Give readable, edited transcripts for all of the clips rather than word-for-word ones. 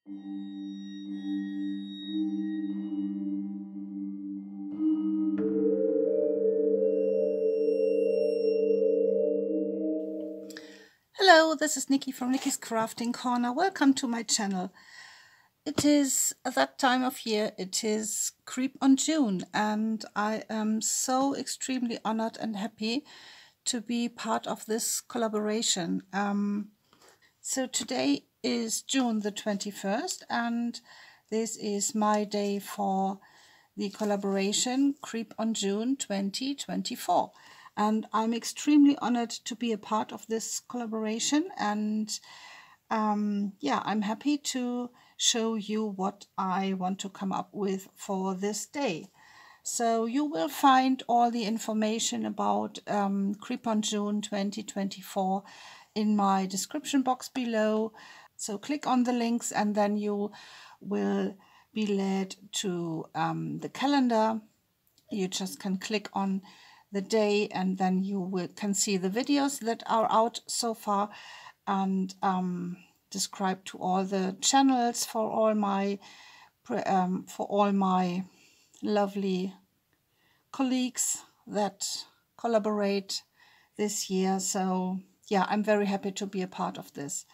Hello, this is Nikki from Nikki's Crafting Corner. Welcome to my channel. It is that time of year, it is creep on June, and I am so extremely honored and happy to be part of this collaboration. So today is June the 21st, and this is my day for the collaboration Creep on June 2024. And I'm extremely honored to be a part of this collaboration, and yeah, I'm happy to show you what I want to come up with for this day. So you will find all the information about Creep on June 2024 in my description box below. So click on the links and then you will be led to the calendar. You just can click on the day and then you can see the videos that are out so far, and describe to all the channels for all my lovely colleagues that collaborate this year. So yeah, I'm very happy to be a part of this.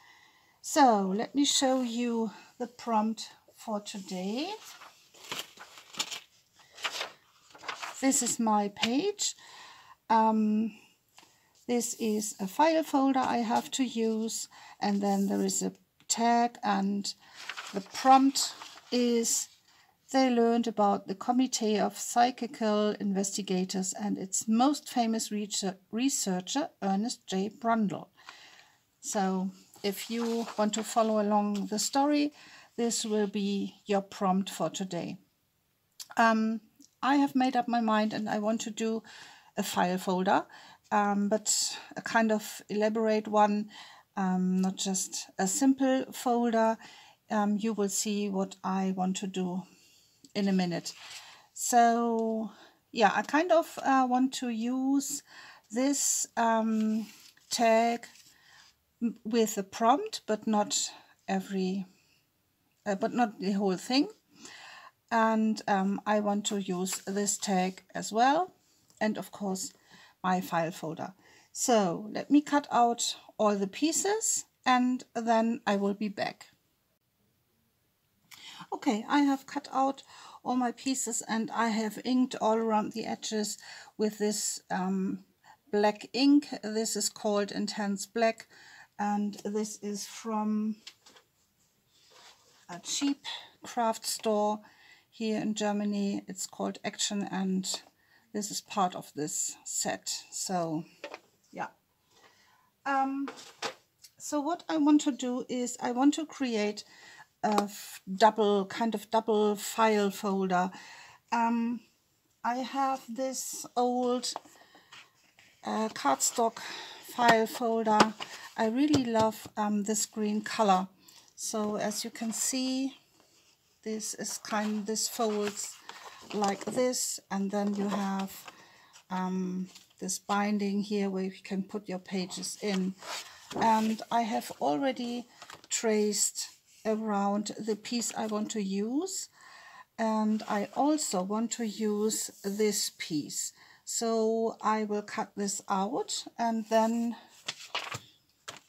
So let me show you the prompt for today. This is my page. This is a file folder I have to use, and then there is a tag, and the prompt is: they learned about the Committee of Psychical Investigators and its most famous researcher, Ernest J. Brundle. So if you want to follow along the story, this will be your prompt for today. I have made up my mind and I want to do a file folder, but a kind of elaborate one, not just a simple folder. You will see what I want to do in a minute. So yeah, I kind of want to use this tag with a prompt, but not the whole thing. And I want to use this tag as well, and of course my file folder. So let me cut out all the pieces and then I will be back. Okay, I have cut out all my pieces and I have inked all around the edges with this black ink. This is called Intense Black, and this is from a cheap craft store here in Germany. It's called Action, and this is part of this set. So yeah. So what I want to do is I want to create a double file folder. I have this old cardstock file folder. I really love this green color. So as you can see, this folds like this, and then you have this binding here where you can put your pages in. And I have already traced around the piece I want to use, and I also want to use this piece. So I will cut this out and then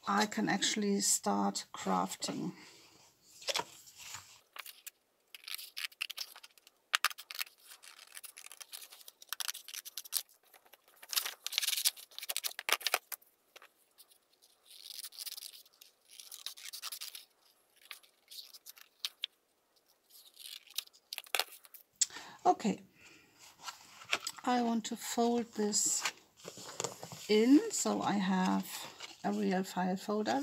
I can actually start crafting. Okay, I want to fold this in so I have a real file folder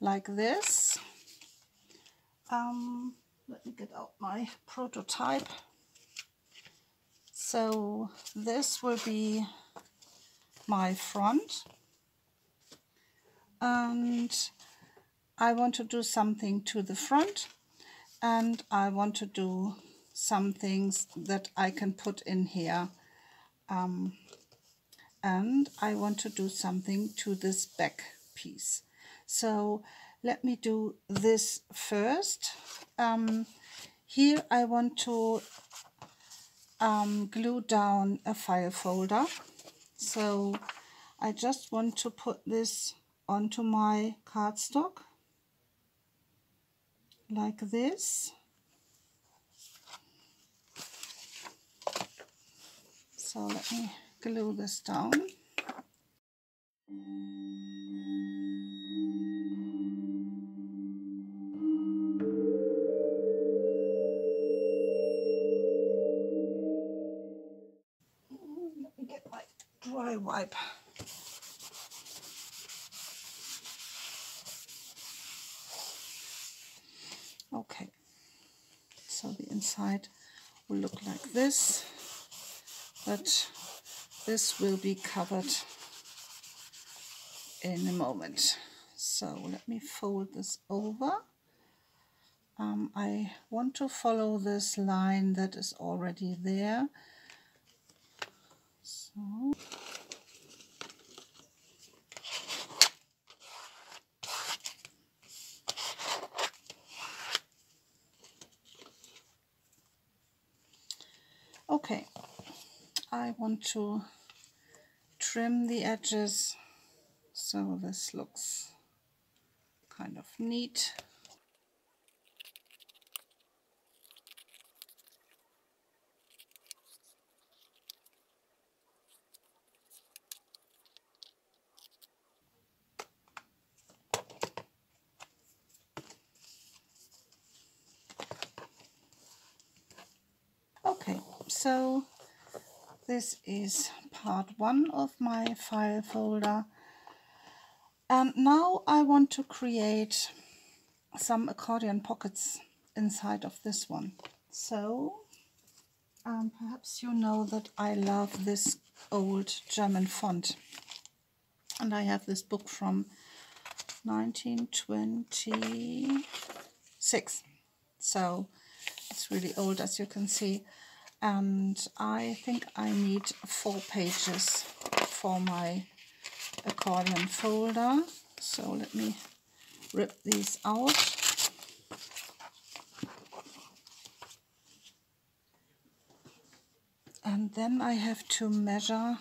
like this. Let me get out my prototype. So this will be my front, and I want to do something to the front, and I want to do some things that I can put in here, and I want to do something to this back piece. So let me do this first. Here I want to glue down a file folder, so I just want to put this onto my cardstock like this. So let me glue this down. Let me get my dry wipe. Okay, so the inside will look like this, but this will be covered in a moment. So let me fold this over. I want to follow this line that is already there. So okay, I want to trim the edges so this looks kind of neat. Okay, so this is part 1 of my file folder, and now I want to create some accordion pockets inside of this one. So perhaps you know that I love this old German font, and I have this book from 1926, so it's really old, as you can see, and I think I need 4 pages for my accordion folder. So let me rip these out. And then I have to measure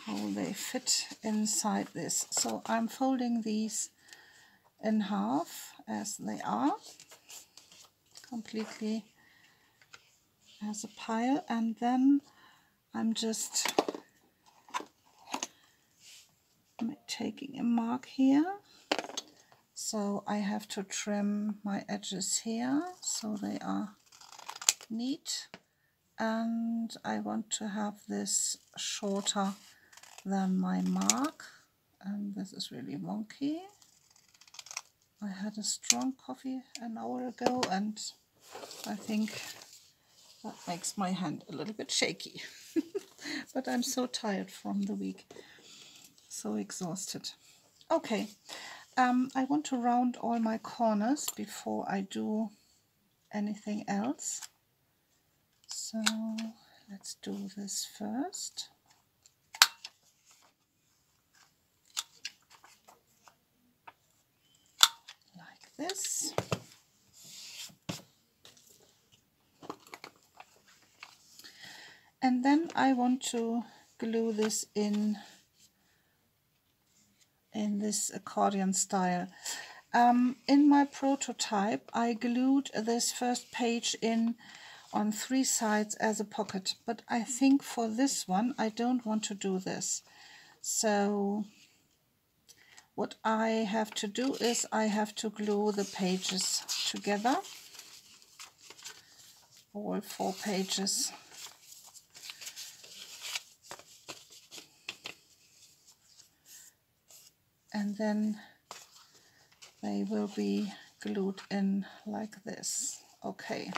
how they fit inside this. So I'm folding these in half as they are, completely as a pile, and then I'm just taking a mark here. So I have to trim my edges here so they are neat, and I want to have this shorter than my mark, and this is really wonky. I had a strong coffee an hour ago and I think that makes my hand a little bit shaky. But I'm so tired from the week, so exhausted. Okay, I want to round all my corners before I do anything else. So let's do this first. Like this. And then I want to glue this in this accordion style. In my prototype I glued this first page in on 3 sides as a pocket, but I think for this one I don't want to do this. So what I have to do is I have to glue the pages together, all 4 pages. And then they will be glued in like this. Okay.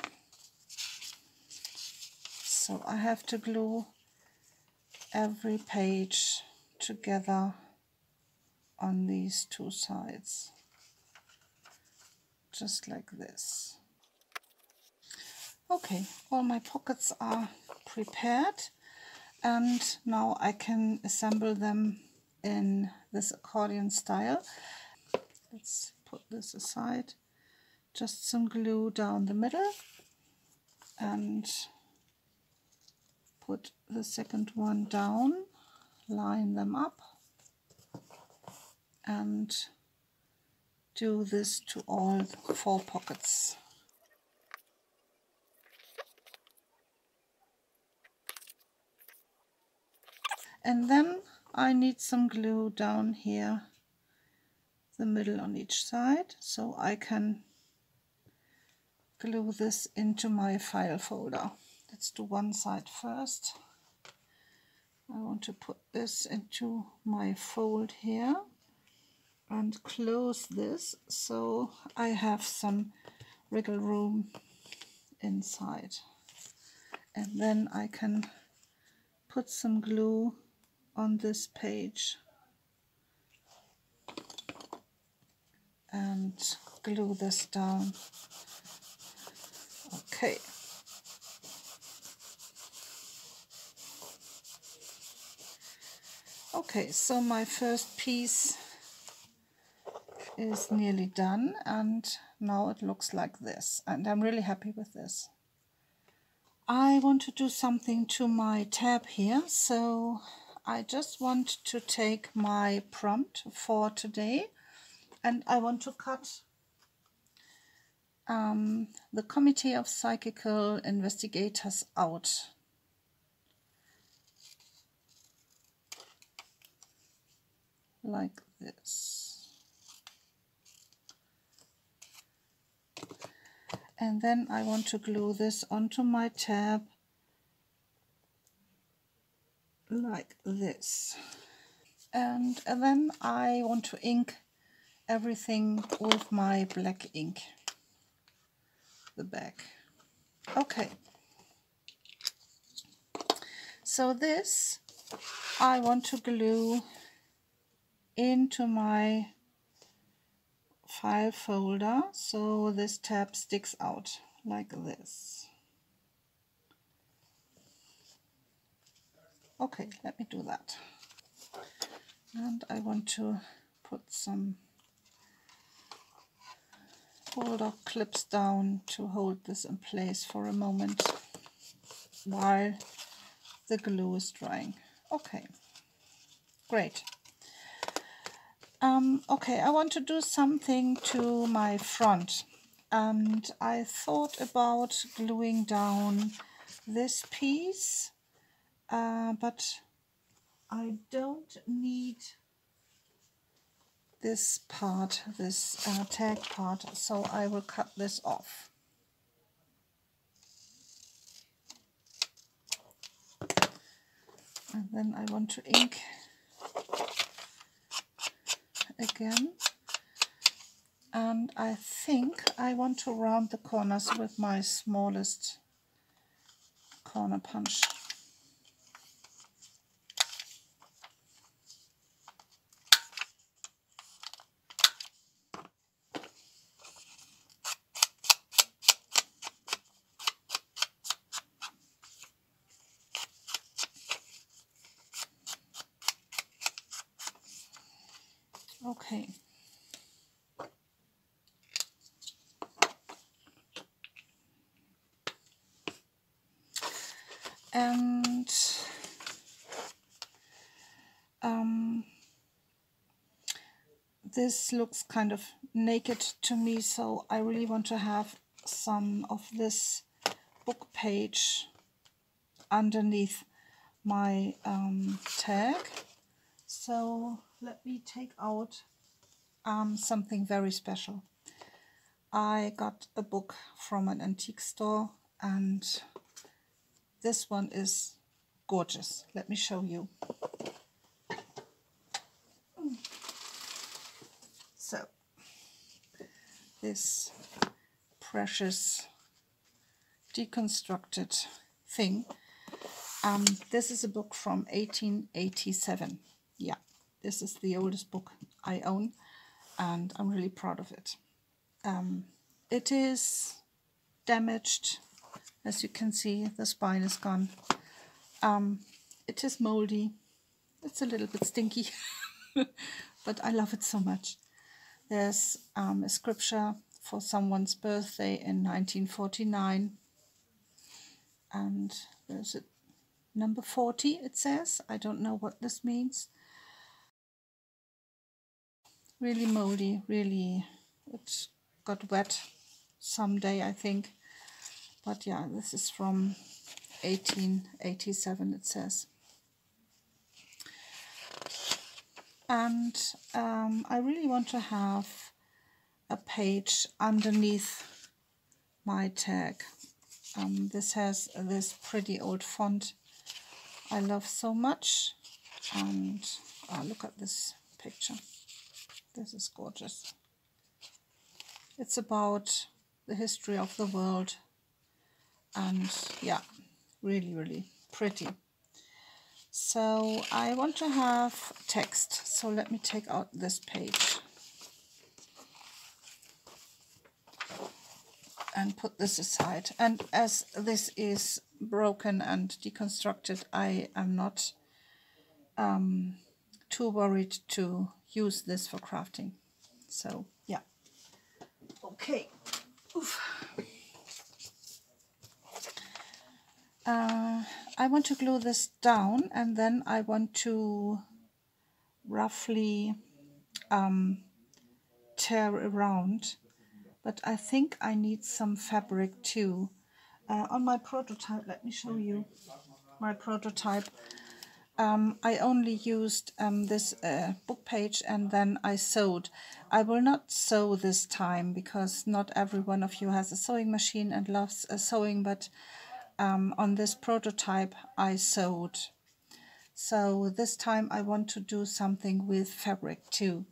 So I have to glue every page together on these 2 sides, just like this. Okay, all my pockets are prepared, and now I can assemble them in this accordion style. Let's put this aside. just some glue down the middle and put the second one down, line them up, and do this to all 4 pockets. And then I need some glue down here, the middle on each side, so I can glue this into my file folder. Let's do one side first. I want to put this into my fold here and close this so I have some wiggle room inside. And then I can put some glue on this page and glue this down. Okay. Okay, so my first piece is nearly done, and now it looks like this, and I'm really happy with this. I want to do something to my tab here, so I just want to take my prompt for today and I want to cut the Committee of Psychical Investigators out. Like this. And then I want to glue this onto my tab like this. And then I want to ink everything with my black ink, the back. Okay. So this I want to glue into my file folder so this tab sticks out like this. Okay, let me do that. And I want to put some folder clips down to hold this in place for a moment while the glue is drying. Okay, great. Okay, I want to do something to my front, and I thought about gluing down this piece, but I don't need this part, this tag part, so I will cut this off. And then I want to ink again, and I think I want to round the corners with my smallest corner punch. Okay. And this looks kind of naked to me, so I really want to have some of this book page underneath my tag. So let me take out something very special. I got a book from an antique store, and this one is gorgeous. Let me show you. So this precious deconstructed thing. This is a book from 1887. Yeah, this is the oldest book I own, and I'm really proud of it. It is damaged. As you can see, the spine is gone. It is moldy. It's a little bit stinky, but I love it so much. There's a scripture for someone's birthday in 1949. And there's a number 40, it says. I don't know what this means. Really moldy, really, it got wet someday, I think. But yeah, this is from 1887, it says. And I really want to have a page underneath my tag. This has this pretty old font I love so much. And look at this picture. This is gorgeous. It's about the history of the world. And yeah, really, really pretty. So I want to have text. So let me take out this page and put this aside. And as this is broken and deconstructed, I am not too worried to use this for crafting. So yeah. Okay. Oof. I want to glue this down, and then I want to roughly tear around, but I think I need some fabric too. On my prototype, let me show you my prototype. I only used this book page, and then I sewed. I will not sew this time because not every one of you has a sewing machine and loves sewing, but on this prototype I sewed. So this time I want to do something with fabric too.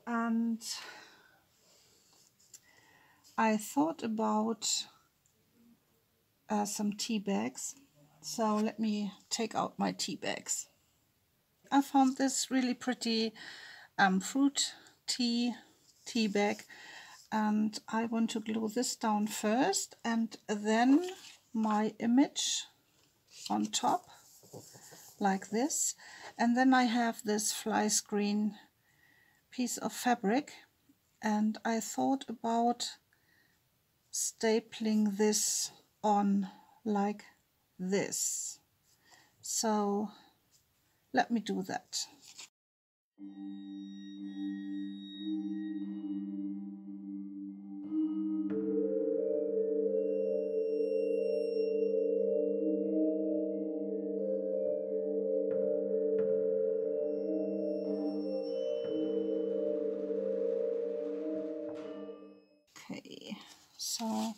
And I thought about some tea bags. So let me take out my tea bags. I found this really pretty fruit tea bag, and I want to glue this down first and then my image on top like this. And then I have this fly screen piece of fabric, and I thought about stapling this on like this. So let me do that. Okay, so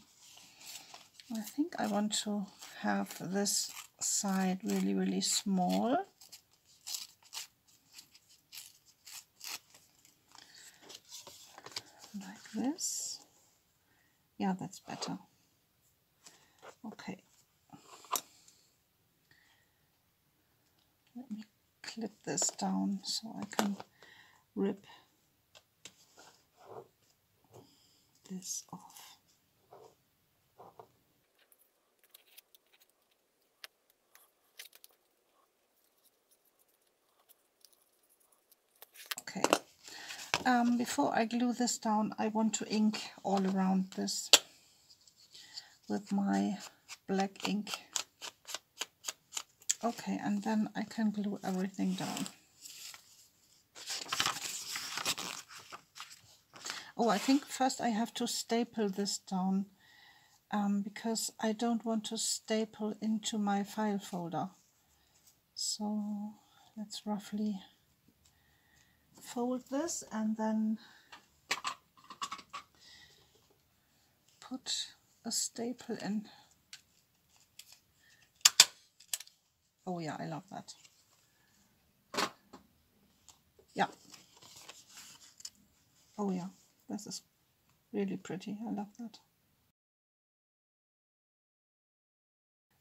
I think I want to have this side really, really small. Like this. Yeah, that's better. Okay. Let me clip this down so I can rip this off. Okay. Before I glue this down, I want to ink all around this with my black ink. Okay, and then I can glue everything down. Oh, I think first I have to staple this down because I don't want to staple into my file folder. So let's roughly fold this and then put a staple in. Oh yeah, I love that. Yeah. Oh yeah, this is really pretty. I love that.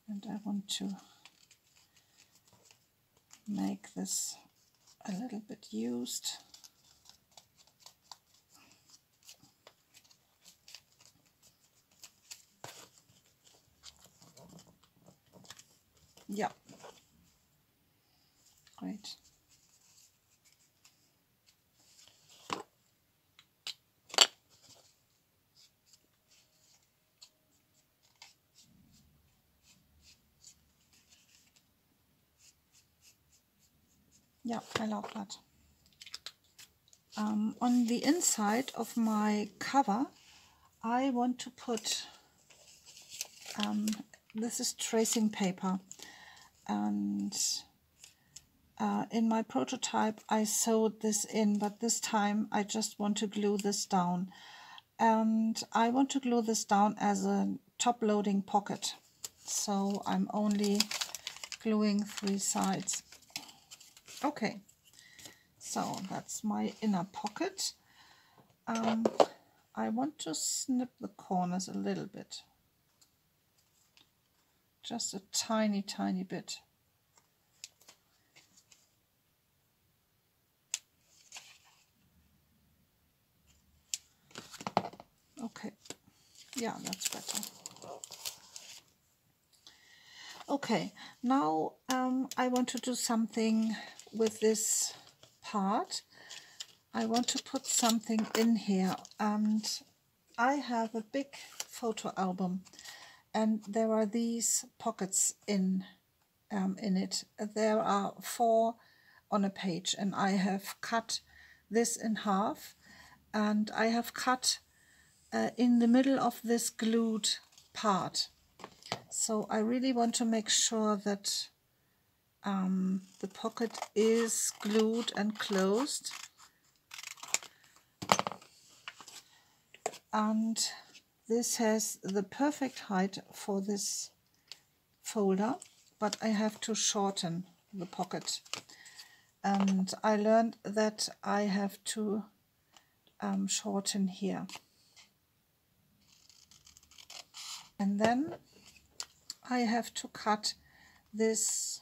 And I want to make this a little bit used. Yeah. Great. Yeah, I love that. On the inside of my cover, I want to put, this is tracing paper, and in my prototype I sewed this in, but this time I just want to glue this down. And I want to glue this down as a top-loading pocket. So I'm only gluing 3 sides. Okay, so that's my inner pocket. I want to snip the corners a little bit. Just a tiny, tiny bit. Okay, yeah, that's better. Okay, now I want to do something with this part. I want to put something in here, and I have a big photo album, and there are these pockets in it. There are 4 on a page, and I have cut this in half, and I have cut in the middle of this glued part. So I really want to make sure that the pocket is glued and closed. And this has the perfect height for this folder, but I have to shorten the pocket. And I learned that I have to shorten here. And then I have to cut this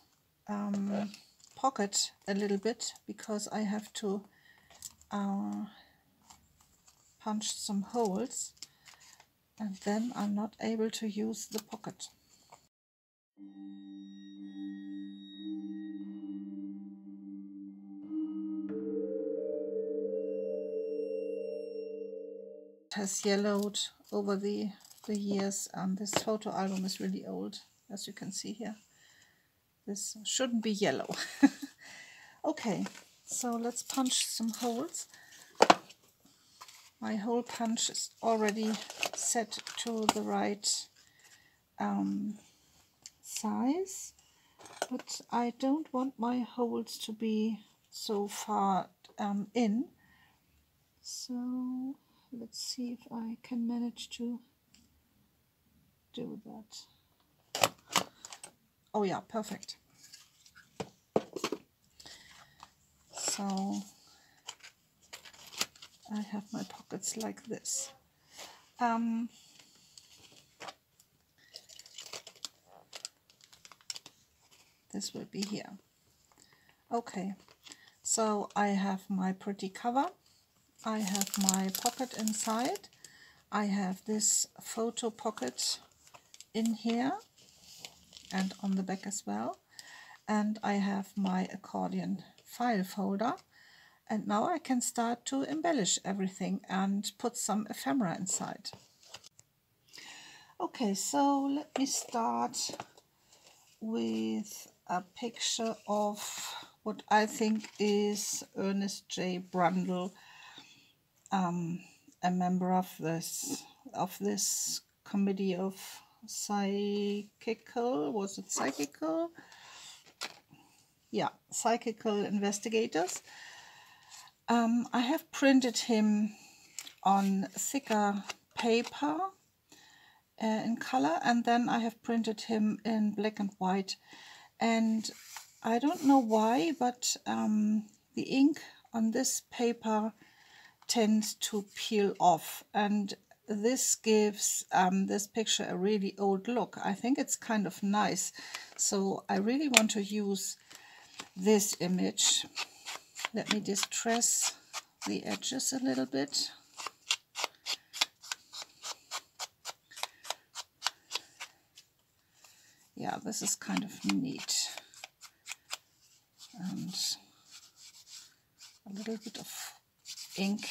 pocket a little bit, because I have to punch some holes, and then I'm not able to use the pocket. It has yellowed over the years, and this photo album is really old, as you can see here. This shouldn't be yellow. Okay, so let's punch some holes. My hole punch is already set to the right size, but I don't want my holes to be so far in. So let's see if I can manage to do that. Oh yeah, perfect. So I have my pockets like this. This will be here. Okay, so I have my pretty cover. I have my pocket inside. I have this photo pocket in here and on the back as well. And I have my accordion file folder. And now I can start to embellish everything and put some ephemera inside. Okay, so let me start with a picture of what I think is Ernest J. Brundle, a member of this committee of psychical, was it psychical? Yeah, psychical investigators. I have printed him on thicker paper in color, and then I have printed him in black and white. And I don't know why, but the ink on this paper tends to peel off, and this gives this picture a really old look. I think it's kind of nice, so I really want to use this image. Let me distress the edges a little bit. Yeah, this is kind of neat. And a little bit of ink.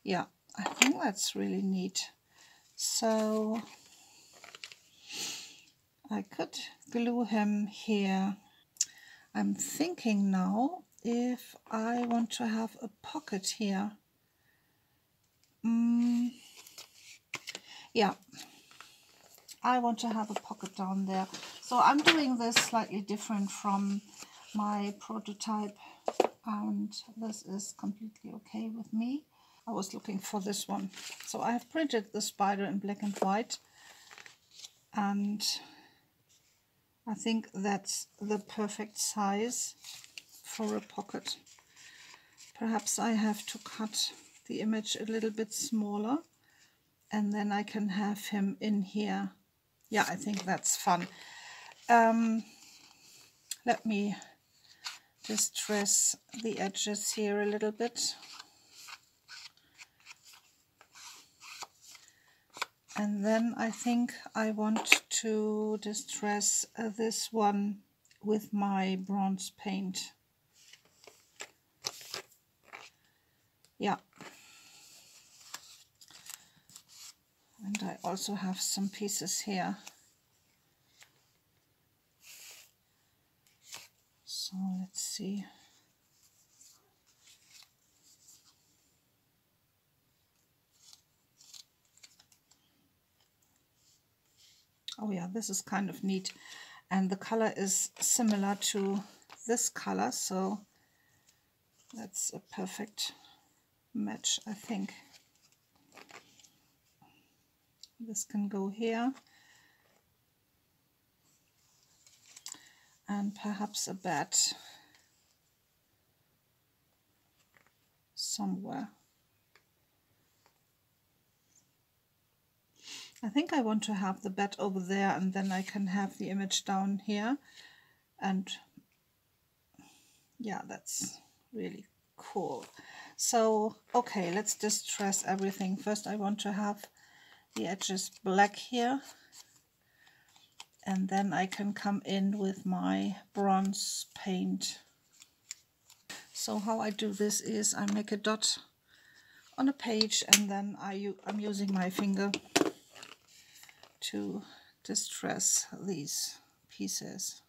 Yeah, I think that's really neat. So I could glue him here. I'm thinking now if I want to have a pocket here. Yeah, I want to have a pocket down there. So I'm doing this slightly different from my prototype, and this is completely okay with me. I was looking for this one. So I have printed the spider in black and white, and I think that's the perfect size for a pocket. Perhaps I have to cut the image a little bit smaller, and then I can have him in here. Yeah, I think that's fun. Let me distress the edges here a little bit. And then I think I want to distress this one with my bronze paint. Yeah. And I also have some pieces here. So let's see. Oh yeah, this is kind of neat. And the color is similar to this color, so that's a perfect match, I think. This can go here. And perhaps a bat somewhere. I think I want to have the bat over there, and then I can have the image down here. And yeah, that's really cool. So, okay, let's distress everything. First, I want to have the edges black here. And then I can come in with my bronze paint. So how I do this is I make a dot on a page, and then I'm using my finger to distress these pieces.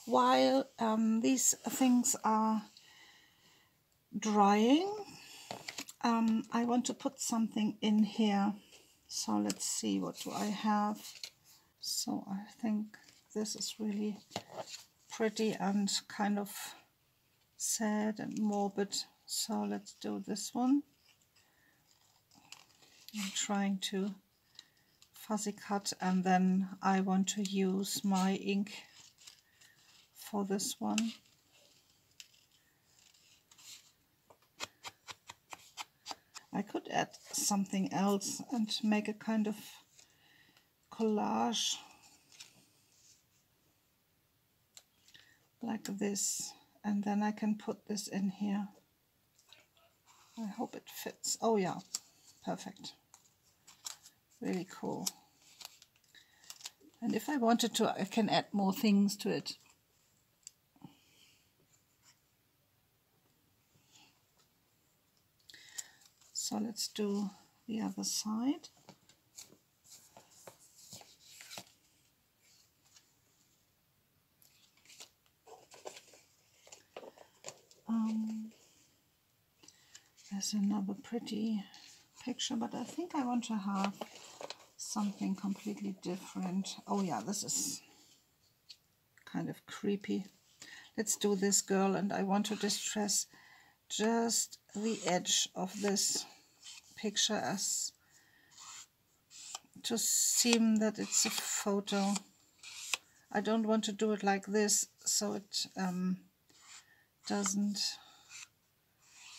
While these things are drying, I want to put something in here. So let's see, what do I have? So I think this is really pretty and kind of sad and morbid. So let's do this one. I'm trying to fuzzy cut, and then I want to use my ink for this one. I could add something else and make a kind of collage like this, and then I can put this in here. I hope it fits. Oh yeah, perfect. Really cool. And if I wanted to, I can add more things to it. So let's do the other side. There's another pretty picture, but I think I want to have something completely different. Oh yeah, this is kind of creepy. Let's do this girl, and I want to distress just the edge of this picture as to seem that it's a photo. I don't want to do it like this, so it doesn't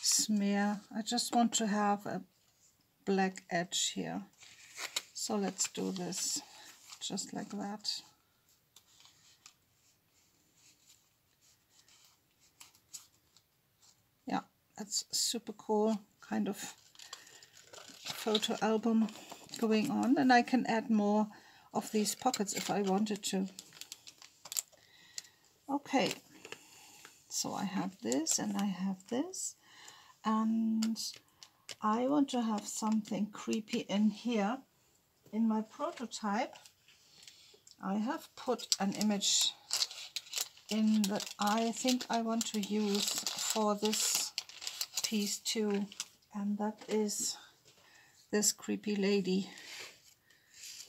smear. I just want to have a black edge here. So let's do this just like that. Yeah, that's super cool, kind of photo album going on, and I can add more of these pockets if I wanted to. Okay, so I have this and I have this, and I want to have something creepy in here. In my prototype, I have put an image in that I think I want to use for this piece too, and that is this creepy lady.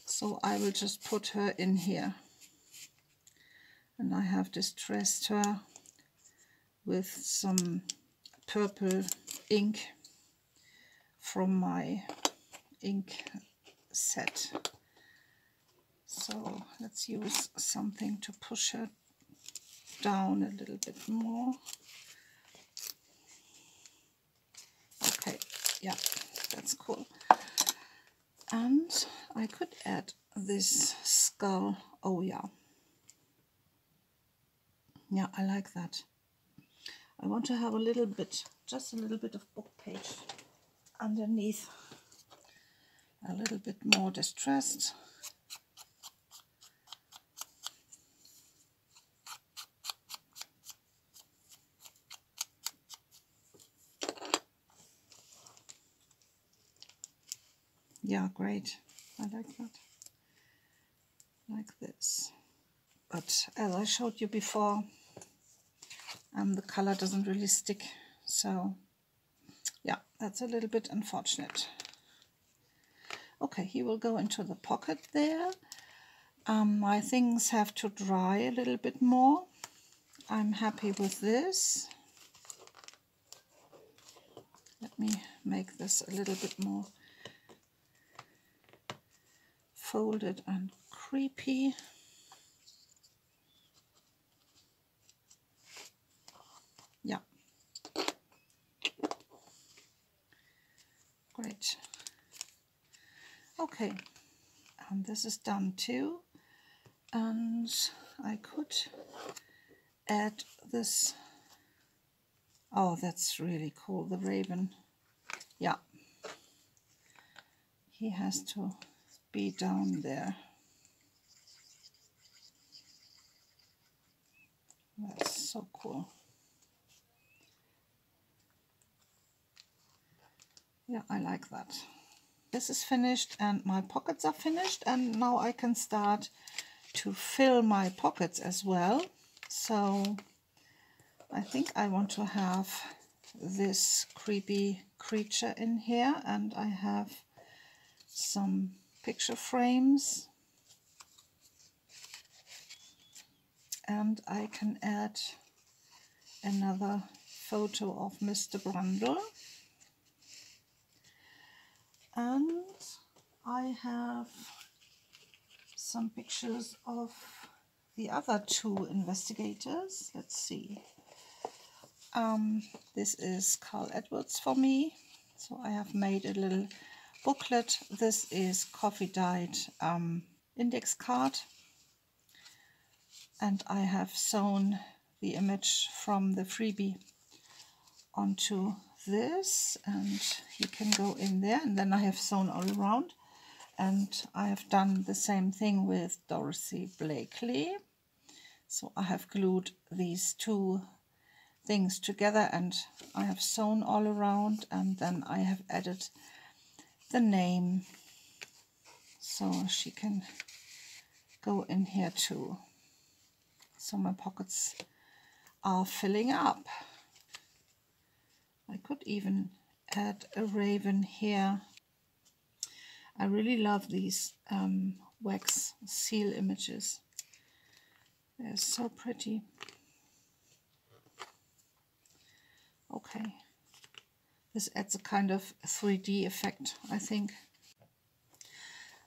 So I will just put her in here, and I have distressed her with some purple ink from my ink set. So let's use something to push her down a little bit more. Okay, yeah, that's cool. And I could add this skull. Oh yeah. Yeah, I like that. I want to have a little bit, just a little bit of book page underneath. A little bit more distressed. Yeah, great. I like that. Like this. But as I showed you before, the color doesn't really stick. So yeah, that's a little bit unfortunate. Okay, he will go into the pocket there. My things have to dry a little bit more. I'm happy with this. Let me make this a little bit more folded and creepy. Yeah. Great. Okay, and this is done too. And I could add this. Oh, that's really cool, the raven. Yeah. He has to be down there. That's so cool. Yeah, I like that. This is finished and my pockets are finished, and now I can start to fill my pockets as well. So I think I want to have this creepy creature in here, and I have some picture frames, and I can add another photo of Mr. Brundle, and I have some pictures of the other two investigators. Let's see. This is Carl Edwards for me, so I have made a little booklet. This is coffee dyed index card, and I have sewn the image from the freebie onto this, and he can go in there, and then I have sewn all around. And I have done the same thing with Dorothy Blakely. So I have glued these two things together, and I have sewn all around, and then I have added the name so she can go in here too. So my pockets are filling up. I could even add a raven here. I really love these wax seal images. They're so pretty. Okay, this adds a kind of 3D effect, I think.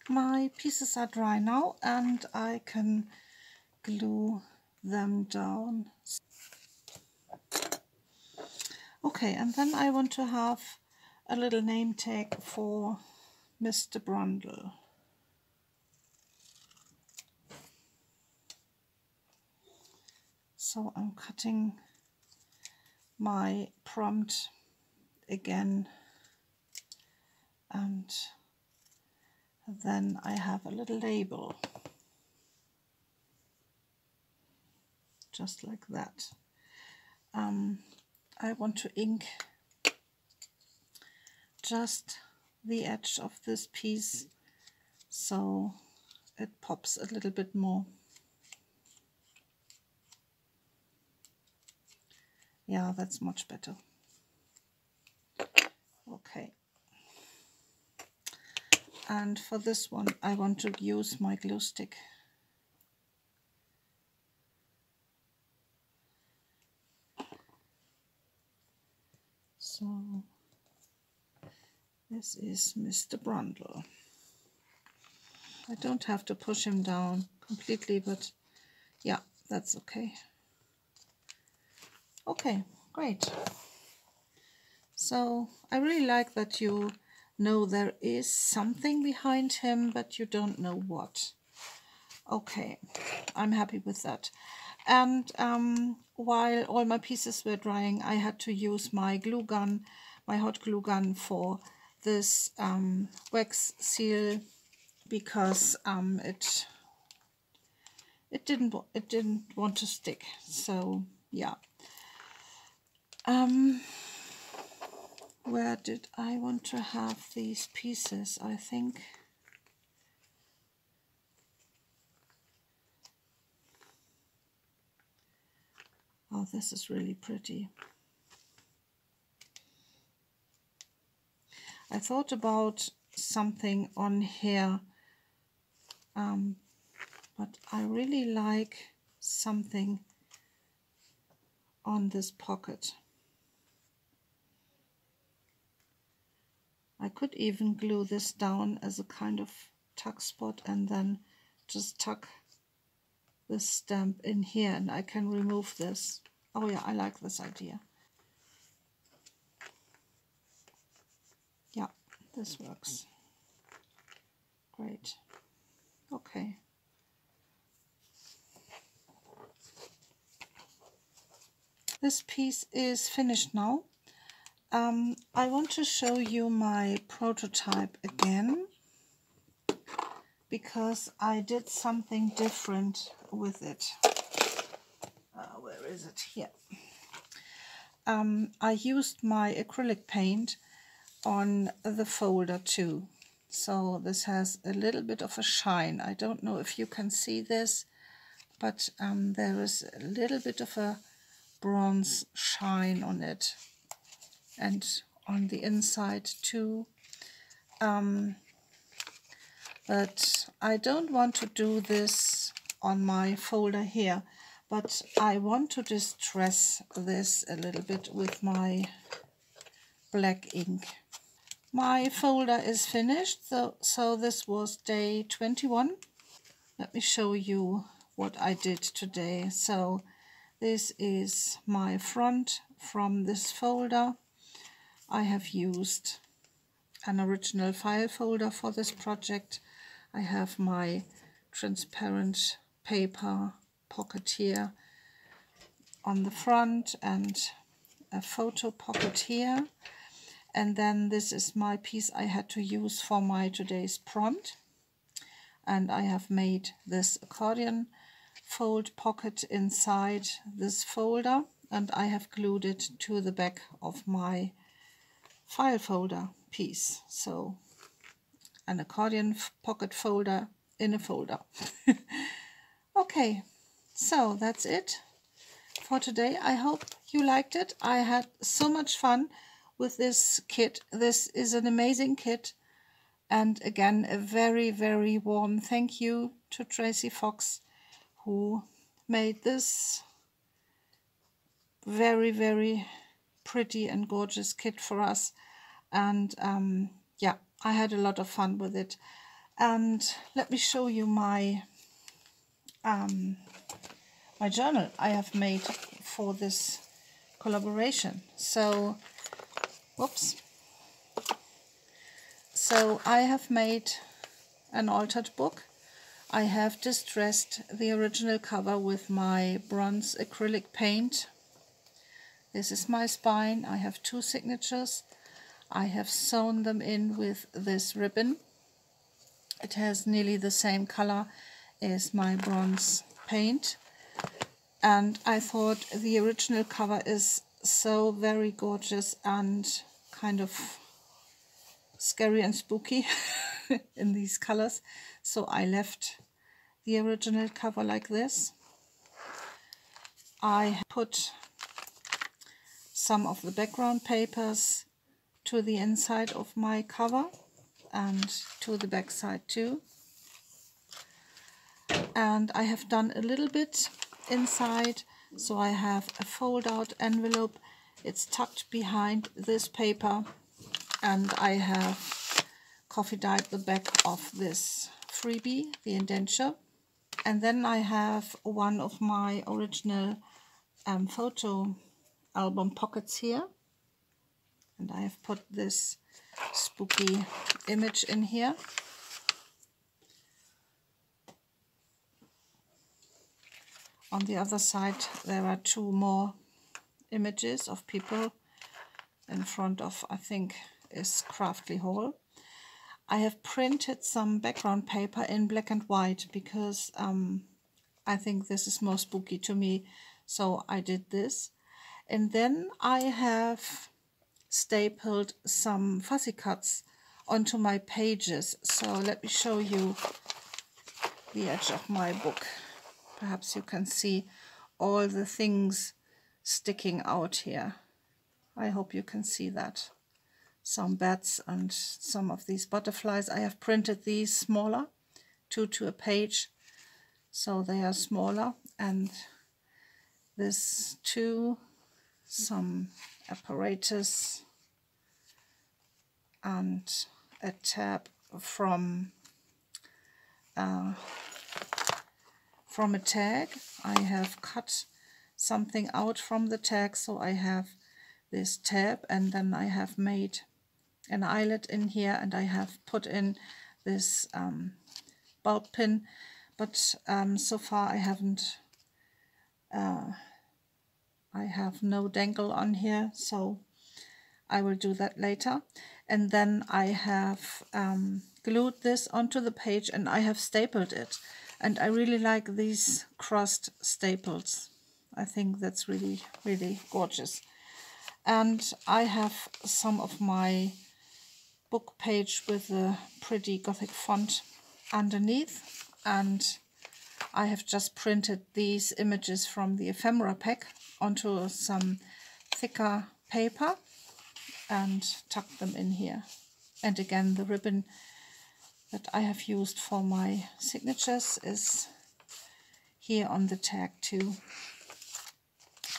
My pieces are dry now, and I can glue them down. Okay, and then I want to have a little name tag for Mr. Brundle. So I'm cutting my prompt again, and then I have a little label just like that. I want to ink just the edge of this piece so it pops a little bit more. Yeah, that's much better. Okay. And for this one, I want to use my glue stick. So this is Mr. Brundle. I don't have to push him down completely, but yeah, that's okay. Okay, great. So I really like that you know there is something behind him, but you don't know what. Okay, I'm happy with that. And while all my pieces were drying, I had to use my glue gun, my hot glue gun, for this wax seal, because it didn't want to stick. So yeah. Where did I want to have these pieces? I think oh, this is really pretty. I thought about something on here, but I really like something on this pocket. I could even glue this down as a kind of tuck spot and then just tuck this stamp in here, and I can remove this. Oh yeah, I like this idea. Yeah, this works. Great. Okay. This piece is finished now. I want to show you my prototype again, because I did something different with it. Where is it? Here. I used my acrylic paint on the folder too. So this has a little bit of a shine. I don't know if you can see this, but there is a little bit of a bronze shine on it, and on the inside too. But I don't want to do this on my folder here, but I want to distress this a little bit with my black ink. My folder is finished, so this was day 21. Let me show you what I did today. So this is my front from this folder. I have used an original file folder for this project. I have my transparent paper pocket here on the front and a photo pocket here. And then this is my piece I had to use for my today's prompt. And I have made this accordion fold pocket inside this folder, and I have glued it to the back of my file folder piece. So an accordion pocket folder in a folder. Okay, so that's it for today. I hope you liked it. I had so much fun with this kit. This is an amazing kit, and again a very, very warm thank you to Tracie Fox, who made this very, very pretty and gorgeous kit for us. And yeah, I had a lot of fun with it. And let me show you my my journal I have made for this collaboration. So whoops. So I have made an altered book. I have distressed the original cover with my bronze acrylic paint. This is my spine. I have 2 signatures. I have sewn them in with this ribbon. It has nearly the same color as my bronze paint. and I thought the original cover is so very gorgeous and kind of scary and spooky in these colors, so I left the original cover like this. I put some of the background papers to the inside of my cover and to the back side too, and I have done a little bit inside, so I have a fold out envelope. It's tucked behind this paper, and I have coffee dyed the back of this freebie, the indenture. And then I have one of my original photo album pockets here, and I have put this spooky image in here. On the other side there are two more images of people in front of, I think, is Craftly Hall. I have printed some background paper in black and white because I think this is more spooky to me, so I did this. And then I have stapled some fussy cuts onto my pages. So let me show you the edge of my book. Perhaps you can see all the things sticking out here. I hope you can see that. Some bats and some of these butterflies. I have printed these smaller, 2 to a page, so they are smaller. And this too, some apparatus and a tab from a tag. I have cut something out from the tag, so I have this tab, and then I have made an eyelet in here, and I have put in this bulb pin, but so far I haven't I have no dangle on here, so I will do that later. And then I have glued this onto the page, and I have stapled it, and I really like these crossed staples. I think that's really, really gorgeous. And I have some of my book page with a pretty Gothic font underneath, and I have just printed these images from the ephemera pack onto some thicker paper and tucked them in here. And again, the ribbon that I have used for my signatures is here on the tag too.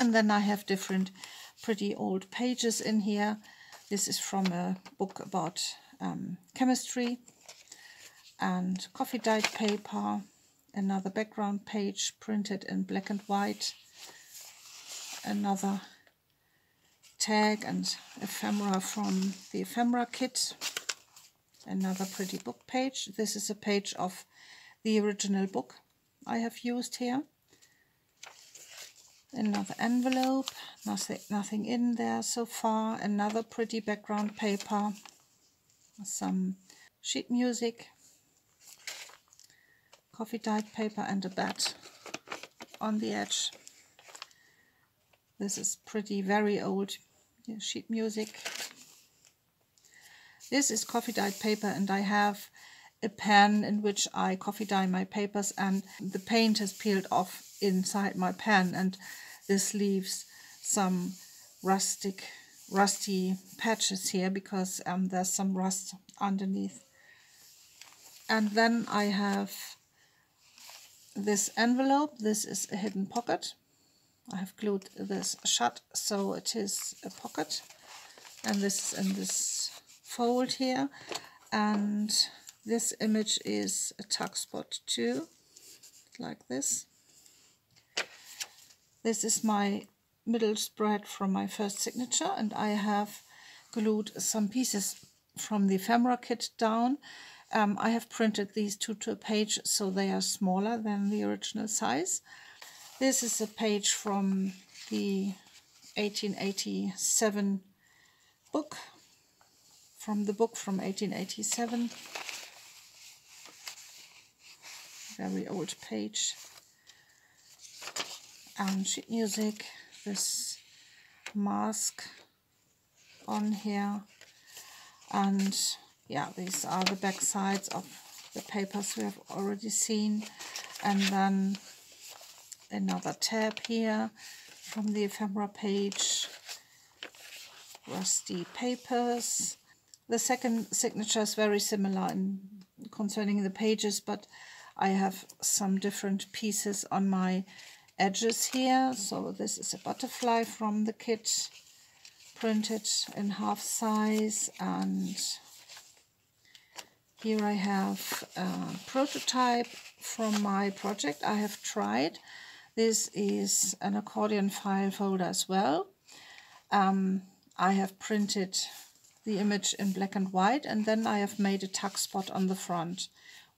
And then I have different pretty old pages in here. This is from a book about chemistry, and coffee dyed paper, another background page printed in black and white, another tag and ephemera from the ephemera kit, another pretty book page. This is a page of the original book I have used here. Another envelope, nothing in there so far. Another pretty background paper, some sheet music, coffee dyed paper, and a bat on the edge. This is pretty very old sheet music. This is coffee dyed paper, and I have a pen in which I coffee dye my papers, and the paint has peeled off inside my pen, and this leaves some rusty patches here because there's some rust underneath. And then I have this envelope. This is a hidden pocket. I have glued this shut so it is a pocket, and this is in this fold here. And this image is a tuck spot too, like this. This is my middle spread from my first signature, and I have glued some pieces from the ephemera kit down. I have printed these 2 to a page, so they are smaller than the original size. This is a page from the 1887 book, from 1887. Very old page. and sheet music, this mask on here, and yeah, these are the back sides of the papers we have already seen. And then another tab here from the ephemera page, rusty papers. The second signature is very similar concerning the pages, but I have some different pieces on my edges here. So this is a butterfly from the kit, printed in half size, and here I have a prototype from my project I have tried. This is an accordion file folder as well. I have printed the image in black and white, and then I have made a tuck spot on the front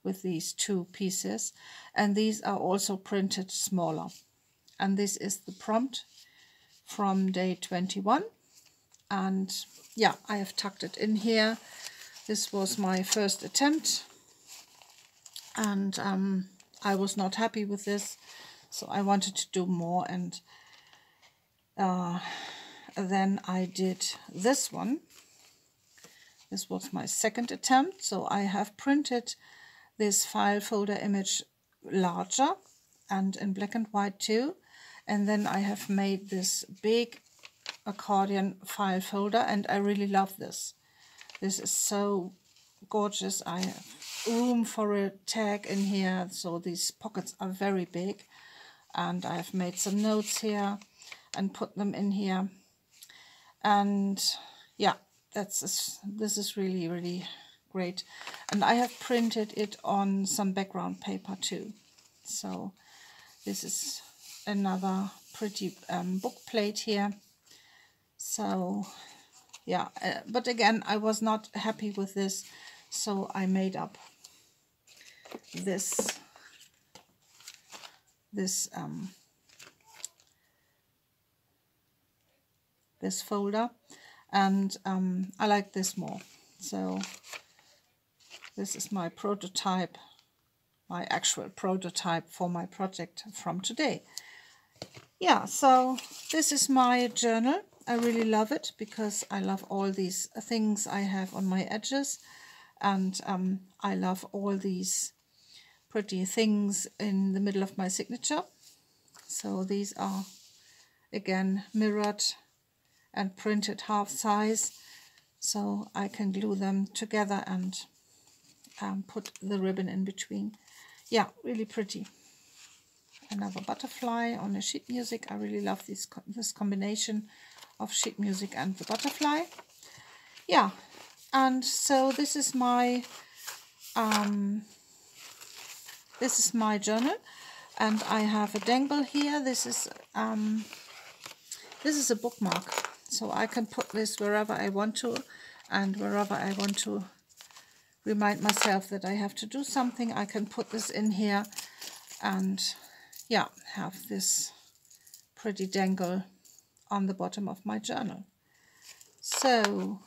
with these two pieces, and these are also printed smaller. And this is the prompt from day 21, and yeah, I have tucked it in here. This was my first attempt, and I was not happy with this, so I wanted to do more, and then I did this one. This was my second attempt, so I have printed this file folder image larger and in black and white too, and then I have made this big accordion file folder, and I really love this. This is so gorgeous. I have room for a tag in here, so these pockets are very big, and I have made some notes here and put them in here. And yeah, this is really great, and I have printed it on some background paper too. So this is another pretty book plate here. So yeah, but again, I was not happy with this, so I made up this folder, and I like this more. So this is my prototype, my actual prototype for my project from today. Yeah, so this is my journal. I really love it because I love all these things I have on my edges, and I love all these pretty things in the middle of my signature. So these are again mirrored and printed half size, so I can glue them together and put the ribbon in between. Yeah, really pretty. Another butterfly on a sheet music. I really love this combination of sheet music and the butterfly. Yeah, and so this is my journal, and I have a dangle here. This is a bookmark, so I can put this wherever I want to, and wherever I want to remind myself that I have to do something, I can put this in here and yeah, have this pretty dangle on the bottom of my journal. So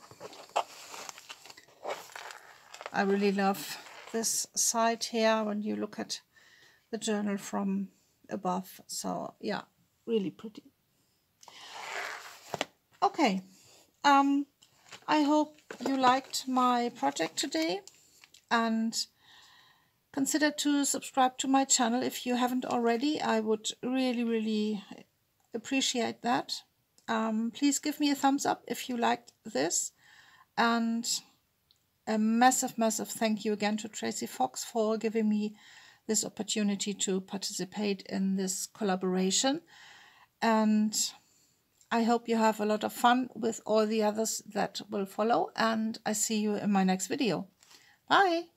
I really love this side here when you look at the journal from above. So yeah, really pretty. Okay, I hope you liked my project today, and consider to subscribe to my channel if you haven't already. I would really appreciate that. Please give me a thumbs up if you liked this, and a massive thank you again to Tracie Fox for giving me this opportunity to participate in this collaboration, and I hope you have a lot of fun with all the others that will follow, and I see you in my next video. Bye!